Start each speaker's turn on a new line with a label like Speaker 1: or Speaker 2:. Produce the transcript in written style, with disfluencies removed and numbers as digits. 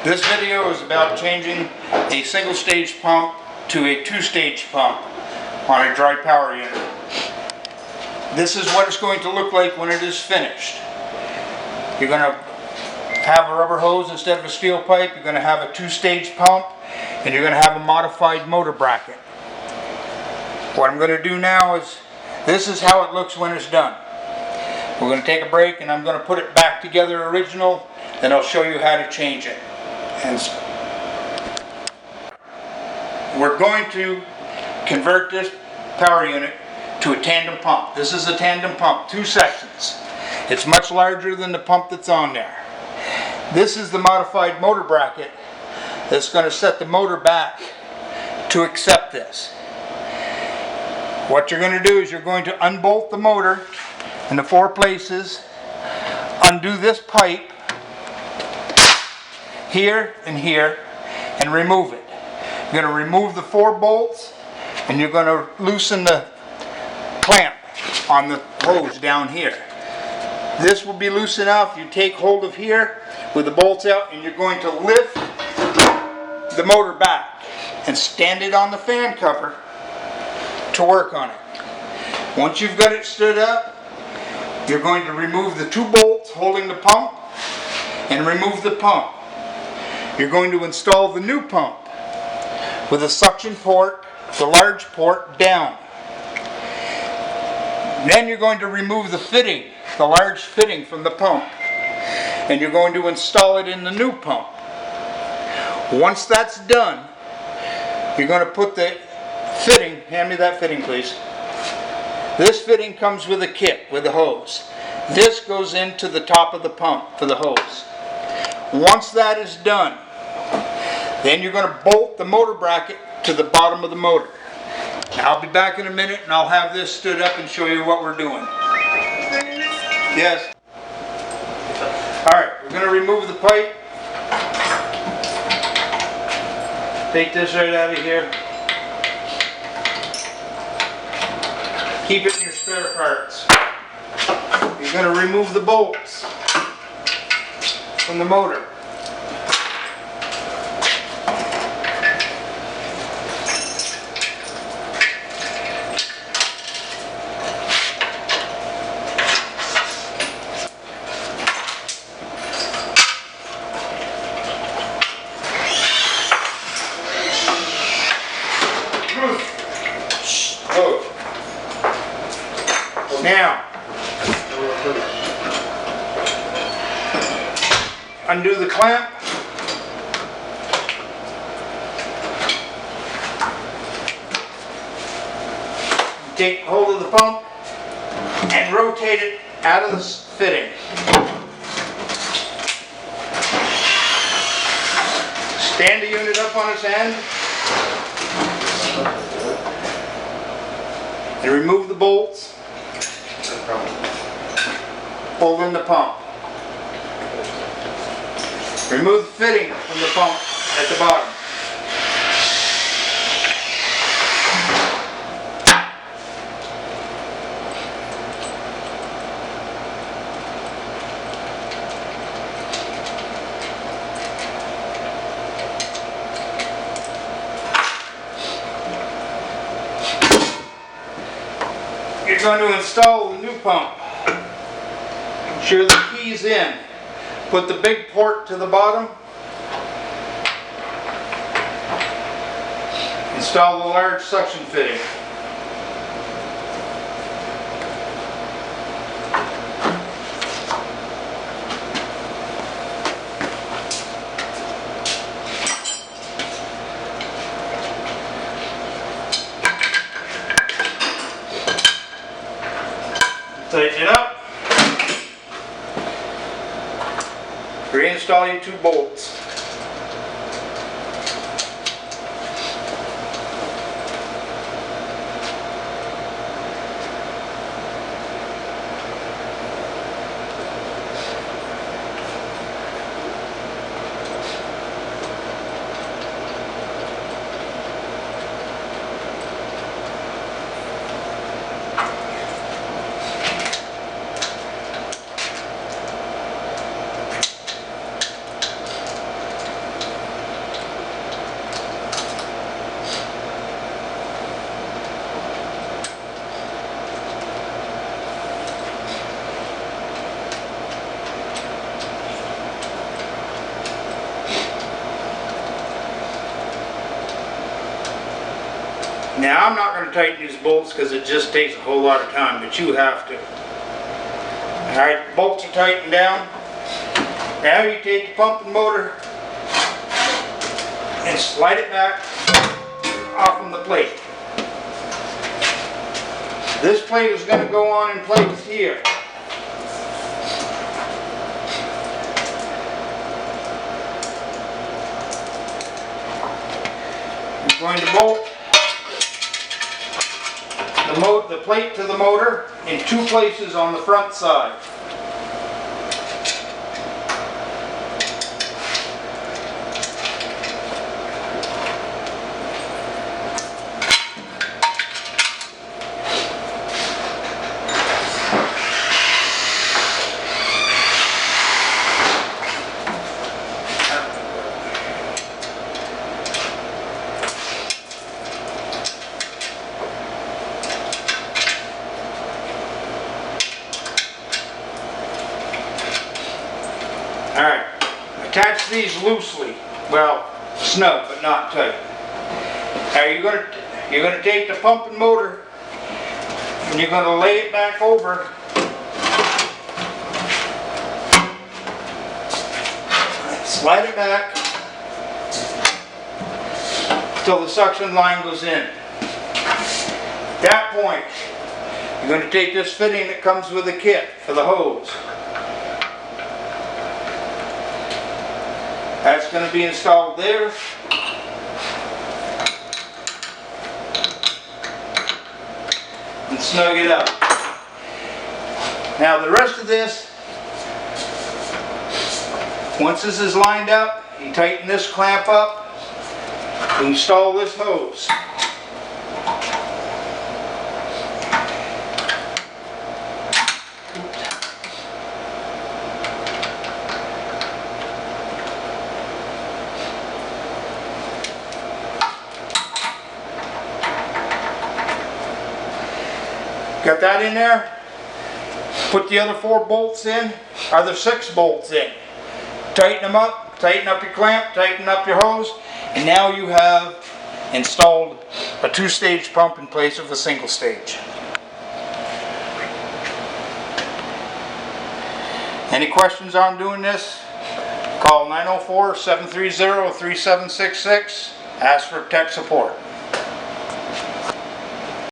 Speaker 1: This video is about changing a single stage pump to a two-stage pump on a dry power unit. This is what it's going to look like when it is finished. You're going to have a rubber hose instead of a steel pipe. You're going to have a two-stage pump, and you're going to have a modified motor bracket. What I'm going to do now is, this is how it looks when it's done. We're going to take a break, and I'm going to put it back together original, and I'll show you how to change it. And we're going to convert this power unit to a tandem pump. This is a tandem pump, two sections. It's much larger than the pump that's on there. This is the modified motor bracket that's going to set the motor back to accept this. What you're going to do is you're going to unbolt the motor in the four places, undo this pipe here and here, and remove it. You're going to remove the four bolts, and you're going to loosen the clamp on the hose down here. This will be loose enough. You take hold of here with the bolts out, and you're going to lift the motor back and stand it on the fan cover to work on it. Once you've got it stood up, you're going to remove the two bolts holding the pump and remove the pump. You're going to install the new pump with a suction port, the large port, down. Then you're going to remove the fitting, the large fitting from the pump, and you're going to install it in the new pump. Once that's done, you're going to put the fitting, hand me that fitting please. This fitting comes with a kit, with a hose. This goes into the top of the pump for the hose. Once that is done, then you're going to bolt the motor bracket to the bottom of the motor. Now, I'll be back in a minute, and I'll have this stood up and show you what we're doing. Yes? Alright, we're going to remove the pipe. Take this right out of here. Keep it in your spare parts. You're going to remove the bolts from the motor. Now, undo the clamp. Take hold of the pump and rotate it out of the fitting. Stand the unit up on its end and remove the bolts. Hold in the pump. Remove the fitting from the pump at the bottom. You're going to install the new pump. Ensure the key's in. Put the big port to the bottom. Install the large suction fitting. Tighten it up. Reinstall your two bolts. Now I'm not going to tighten these bolts because it just takes a whole lot of time, but you have to. Alright, bolts are tightened down. Now you take the pumping motor and slide it back off from the plate. This plate is going to go on in place here. You're going to bolt the plate to the motor in 2 places on the front side. Alright, attach these loosely, well, snug but not tight. Now you're going to take the pumping motor and you're going to lay it back over slide it back until the suction line goes in. At that point, you're going to take this fitting that comes with the kit for the hose. That's going to be installed there. And snug it up. Now the rest of this, once this is lined up, you tighten this clamp up, install this hose. Got that in there? Put the other 4 bolts in, other 6 bolts in. Tighten them up, tighten up your clamp, tighten up your hose, and now you have installed a 2-stage pump in place of a single stage. Any questions on doing this? Call 904-730-3766. Ask for tech support.